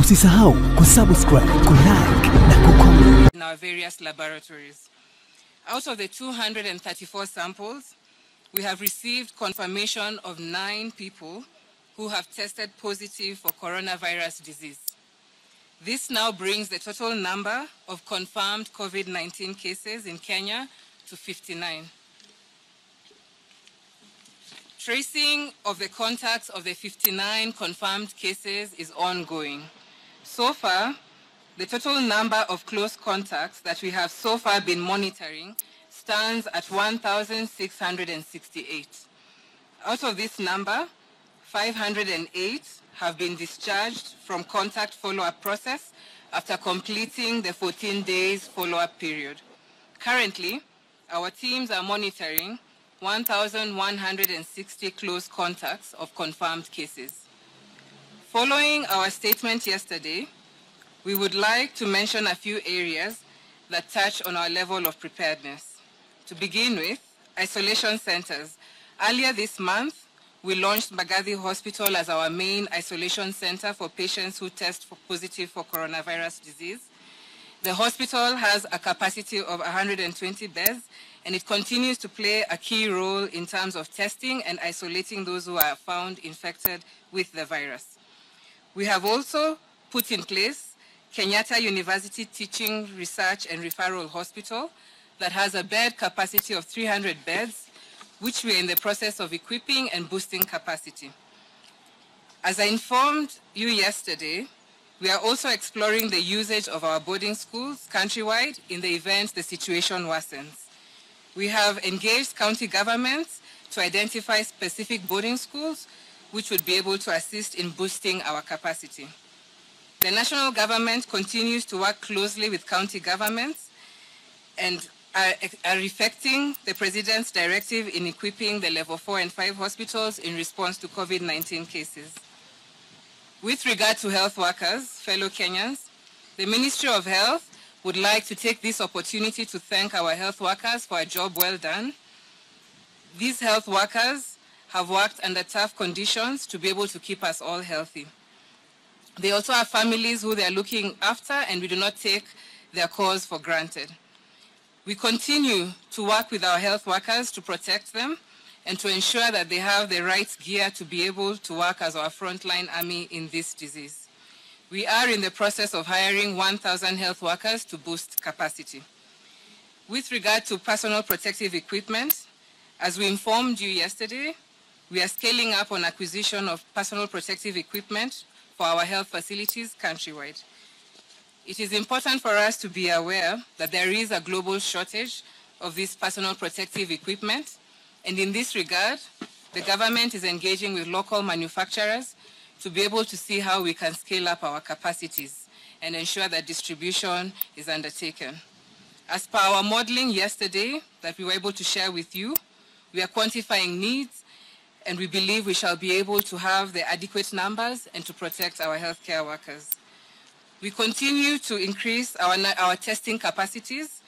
Usisahau kusubscribe, kulike na kucomment. In our various laboratories. Out of the 234 samples, we have received confirmation of 9 people who have tested positive for coronavirus disease. This now brings the total number of confirmed COVID-19 cases in Kenya to 59. Tracing of the contacts of the 59 confirmed cases is ongoing. So far, the total number of close contacts that we have so far been monitoring stands at 1,668. Out of this number, 508 have been discharged from contact follow-up process after completing the 14 days follow-up period. Currently, our teams are monitoring 1,160 close contacts of confirmed cases. Following our statement yesterday, we would like to mention a few areas that touch on our level of preparedness. To begin with, isolation centers. Earlier this month, we launched Mbagathi Hospital as our main isolation center for patients who test positive for coronavirus disease. The hospital has a capacity of 120 beds, and it continues to play a key role in terms of testing and isolating those who are found infected with the virus. We have also put in place Kenyatta University Teaching, Research and Referral Hospital that has a bed capacity of 300 beds, which we are in the process of equipping and boosting capacity. As I informed you yesterday, we are also exploring the usage of our boarding schools countrywide in the event the situation worsens. We have engaged county governments to identify specific boarding schools which would be able to assist in boosting our capacity. The national government continues to work closely with county governments and are effecting the President's directive in equipping the level 4 and 5 hospitals in response to COVID-19 cases. With regard to health workers, fellow Kenyans, the Ministry of Health would like to take this opportunity to thank our health workers for a job well done. These health workers have worked under tough conditions to be able to keep us all healthy. They also have families who they are looking after, and we do not take their cause for granted. We continue to work with our health workers to protect them and to ensure that they have the right gear to be able to work as our frontline army in this disease. We are in the process of hiring 1,000 health workers to boost capacity. With regard to personal protective equipment, as we informed you yesterday, we are scaling up on acquisition of personal protective equipment for our health facilities countrywide. It is important for us to be aware that there is a global shortage of this personal protective equipment, and in this regard, the government is engaging with local manufacturers to be able to see how we can scale up our capacities and ensure that distribution is undertaken. As per our modeling yesterday that we were able to share with you, we are quantifying needs, and we believe we shall be able to have the adequate numbers and to protect our healthcare workers. We continue to increase our testing capacities.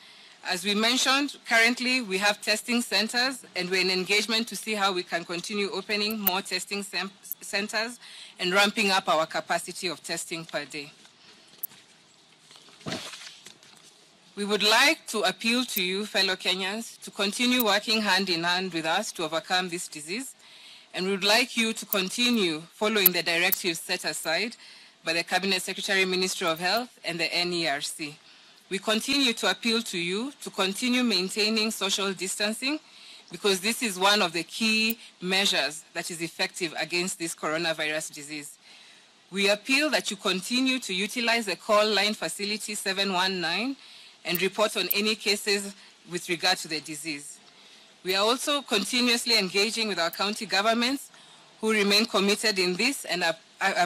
As we mentioned, currently we have testing centers, and we're in engagement to see how we can continue opening more testing centers and ramping up our capacity of testing per day. We would like to appeal to you, fellow Kenyans, to continue working hand in hand with us to overcome this disease, and we would like you to continue following the directives set aside by the Cabinet Secretary, Ministry of Health, and the NERC. We continue to appeal to you to continue maintaining social distancing, because this is one of the key measures that is effective against this coronavirus disease. We appeal that you continue to utilize the call line facility 719 and report on any cases with regard to the disease. We are also continuously engaging with our county governments who remain committed in this and are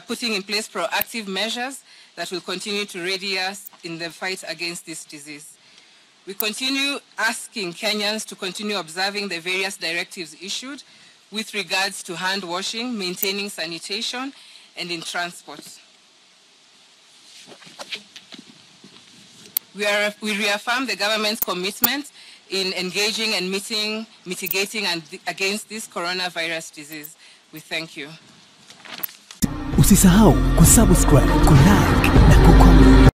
putting in place proactive measures that will continue to ready us in the fight against this disease. We continue asking Kenyans to continue observing the various directives issued with regards to hand washing, maintaining sanitation, and in transport. We reaffirm the government's commitment in engaging and mitigating against this coronavirus disease. We thank you. Usisahau kusubscribe, kulike